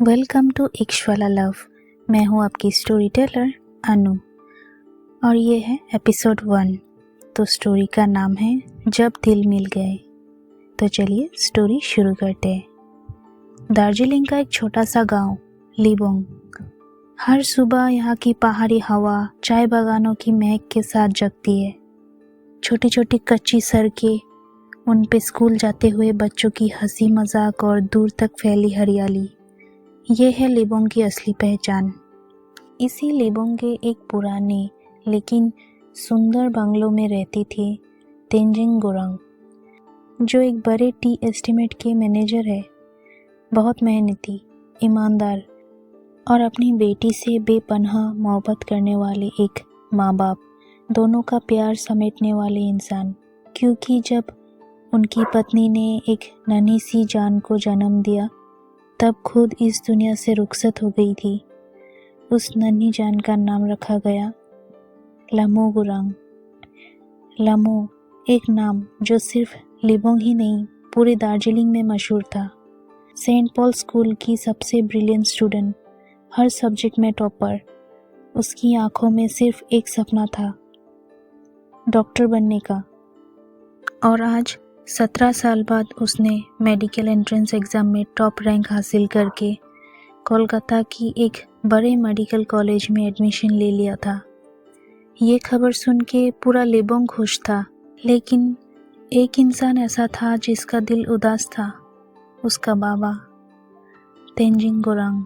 Welcome to इक्श वाला love. मैं हूँ आपकी स्टोरी टेलर अनु और ये है एपिसोड 1। तो स्टोरी का नाम है जब दिल मिल गए। तो चलिए स्टोरी शुरू करते हैं। दार्जिलिंग का एक छोटा सा गांव लिबोंग। हर सुबह यहाँ की पहाड़ी हवा चाय बागानों की महक के साथ जगती है। छोटी छोटी कच्ची सड़कें, उन पे स्कूल जाते हुए बच्चों की हंसी मजाक और दूर तक फैली हरियाली, ये है लिबोंग की असली पहचान। इसी लिबोंग के एक पुराने लेकिन सुंदर बंगलों में रहती थी तेंजिंग गोरांग, जो एक बड़े टी एस्टीमेट के मैनेजर है। बहुत मेहनती, ईमानदार और अपनी बेटी से बेपनाह मोहब्बत करने वाले एक माँ बाप दोनों का प्यार समेटने वाले इंसान। क्योंकि जब उनकी पत्नी ने एक नन्ही सी जान को जन्म दिया तब खुद इस दुनिया से रुखसत हो गई थी। उस नन्ही जान का नाम रखा गया लमो गुरांग। लमो एक नाम जो सिर्फ लिबोंग ही नहीं पूरे दार्जिलिंग में मशहूर था। सेंट पॉल स्कूल की सबसे ब्रिलियंट स्टूडेंट, हर सब्जेक्ट में टॉपर। उसकी आंखों में सिर्फ एक सपना था, डॉक्टर बनने का। और आज 17 साल बाद उसने मेडिकल एंट्रेंस एग्ज़ाम में टॉप रैंक हासिल करके कोलकाता की एक बड़े मेडिकल कॉलेज में एडमिशन ले लिया था। ये खबर सुन के पूरा लिबोंग खुश था, लेकिन एक इंसान ऐसा था जिसका दिल उदास था, उसका बाबा तेंजिंग गोरांग।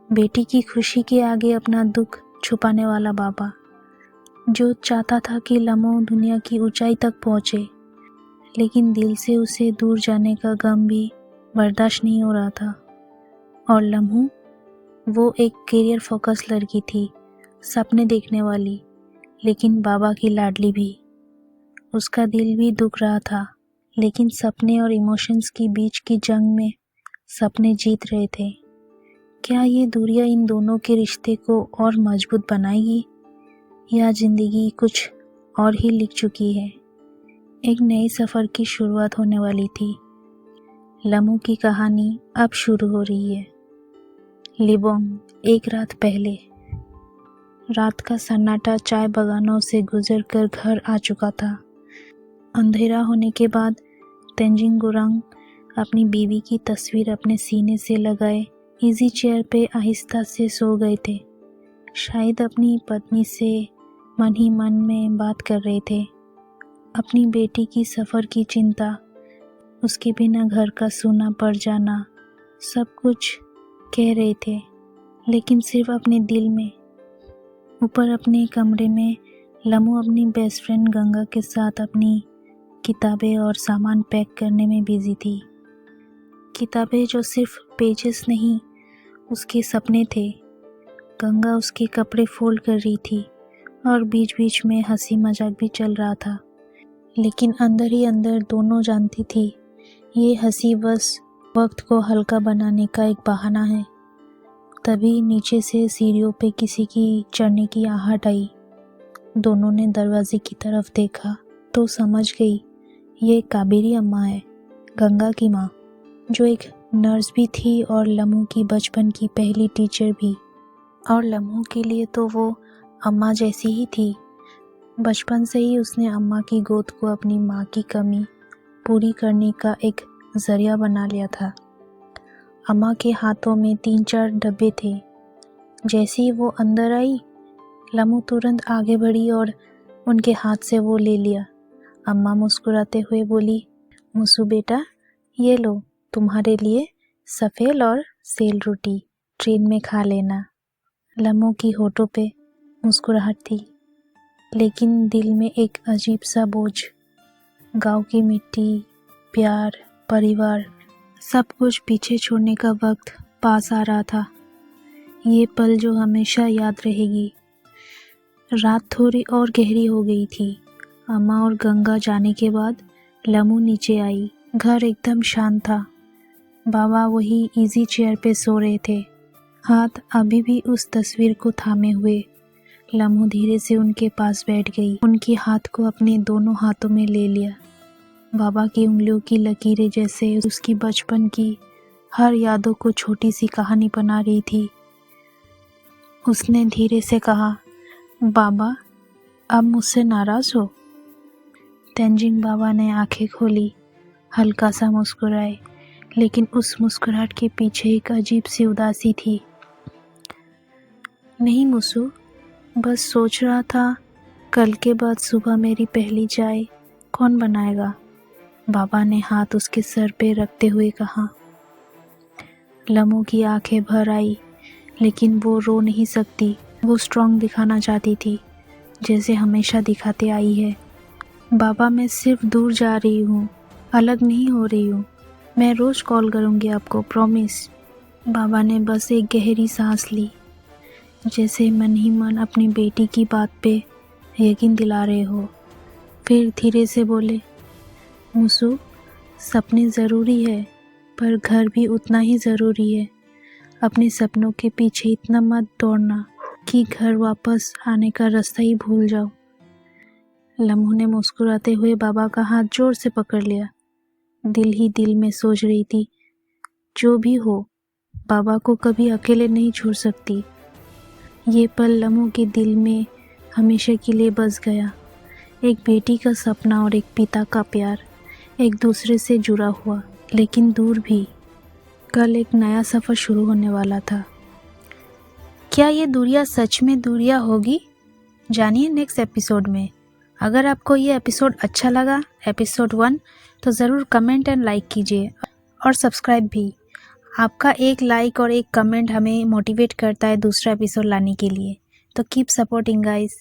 बेटी की खुशी के आगे अपना दुख छुपाने वाला बाबा, जो चाहता था कि लमो दुनिया की ऊंचाई तक पहुंचे, लेकिन दिल से उसे दूर जाने का गम भी बर्दाश्त नहीं हो रहा था। और लम्हू, वो एक करियर फोकस लड़की थी, सपने देखने वाली, लेकिन बाबा की लाडली भी। उसका दिल भी दुख रहा था, लेकिन सपने और इमोशंस की बीच की जंग में सपने जीत रहे थे। क्या ये दूरियां इन दोनों के रिश्ते को और मजबूत बनाएगी, या जिंदगी कुछ और ही लिख चुकी है। एक नए सफ़र की शुरुआत होने वाली थी। लमो की कहानी अब शुरू हो रही है। लिबोंग, एक रात पहले। रात का सन्नाटा चाय बागानों से गुजरकर घर आ चुका था। अंधेरा होने के बाद तेंजिंग गोरांग अपनी बीवी की तस्वीर अपने सीने से लगाए इजी चेयर पे आहिस्ता से सो गए थे। शायद अपनी पत्नी से मन ही मन में बात कर रहे थे। अपनी बेटी की सफ़र की चिंता, उसके बिना घर का सूना पड़ जाना, सब कुछ कह रहे थे, लेकिन सिर्फ अपने दिल में। ऊपर अपने कमरे में लमो अपनी बेस्ट फ्रेंड गंगा के साथ अपनी किताबें और सामान पैक करने में बिजी थी। किताबें जो सिर्फ पेजेस नहीं, उसके सपने थे। गंगा उसके कपड़े फोल्ड कर रही थी और बीच बीच में हंसी मजाक भी चल रहा था, लेकिन अंदर ही अंदर दोनों जानती थी ये हंसी बस वक्त को हल्का बनाने का एक बहाना है। तभी नीचे से सीढ़ियों पे किसी की चढ़ने की आहट आई। दोनों ने दरवाजे की तरफ देखा तो समझ गई ये काबेरी अम्मा है, गंगा की माँ, जो एक नर्स भी थी और लम्हू की बचपन की पहली टीचर भी। और लम्हू के लिए तो वो अम्मा जैसी ही थी। बचपन से ही उसने अम्मा की गोद को अपनी माँ की कमी पूरी करने का एक जरिया बना लिया था। अम्मा के हाथों में 3-4 डब्बे थे। जैसे ही वो अंदर आई, लमो तुरंत आगे बढ़ी और उनके हाथ से वो ले लिया। अम्मा मुस्कुराते हुए बोली, मुसु बेटा, ये लो तुम्हारे लिए सफ़ेद और सेल रोटी, ट्रेन में खा लेना। लमो की होठों पे मुस्कुराहट थी, लेकिन दिल में एक अजीब सा बोझ। गांव की मिट्टी, प्यार, परिवार, सब कुछ पीछे छोड़ने का वक्त पास आ रहा था। ये पल जो हमेशा याद रहेगी। रात थोड़ी और गहरी हो गई थी। अम्मा और गंगा जाने के बाद लमो नीचे आई। घर एकदम शांत था। बाबा वही इजी चेयर पे सो रहे थे, हाथ अभी भी उस तस्वीर को थामे हुए। लम्हू धीरे से उनके पास बैठ गई, उनके हाथ को अपने दोनों हाथों में ले लिया। बाबा की उंगलियों की लकीरें जैसे उसकी बचपन की हर यादों को छोटी सी कहानी बना रही थी। उसने धीरे से कहा, बाबा, आप मुझसे नाराज़ हो? तेंजिंग बाबा ने आंखें खोली, हल्का सा मुस्कुराए, लेकिन उस मुस्कुराहट के पीछे एक अजीब सी उदासी थी। नहीं मुसु, बस सोच रहा था कल के बाद सुबह मेरी पहली चाय कौन बनाएगा? बाबा ने हाथ उसके सर पे रखते हुए कहा। लमू की आंखें भर आई, लेकिन वो रो नहीं सकती। वो स्ट्रांग दिखाना चाहती थी, जैसे हमेशा दिखाते आई है। बाबा, मैं सिर्फ दूर जा रही हूँ, अलग नहीं हो रही हूँ। मैं रोज़ कॉल करूँगी आपको, प्रॉमिस। बाबा ने बस एक गहरी सांस ली, जैसे मन ही मन अपनी बेटी की बात पे यकीन दिला रहे हो। फिर धीरे से बोले, मुसु, सपने ज़रूरी है, पर घर भी उतना ही ज़रूरी है। अपने सपनों के पीछे इतना मत दौड़ना कि घर वापस आने का रास्ता ही भूल जाओ। लम्हू ने मुस्कुराते हुए बाबा का हाथ जोर से पकड़ लिया। दिल ही दिल में सोच रही थी, जो भी हो, बाबा को कभी अकेले नहीं छोड़ सकती। ये पल लम्हू के दिल में हमेशा के लिए बस गया। एक बेटी का सपना और एक पिता का प्यार एक दूसरे से जुड़ा हुआ, लेकिन दूर भी। कल एक नया सफ़र शुरू होने वाला था। क्या ये दूरियां सच में दूरियां होगी? जानिए नेक्स्ट एपिसोड में। अगर आपको ये एपिसोड अच्छा लगा, एपिसोड 1, तो ज़रूर कमेंट एंड लाइक कीजिए और सब्सक्राइब भी। आपका एक लाइक और एक कमेंट हमें मोटिवेट करता है दूसरा एपिसोड लाने के लिए। तो कीप सपोर्टिंग गाइस।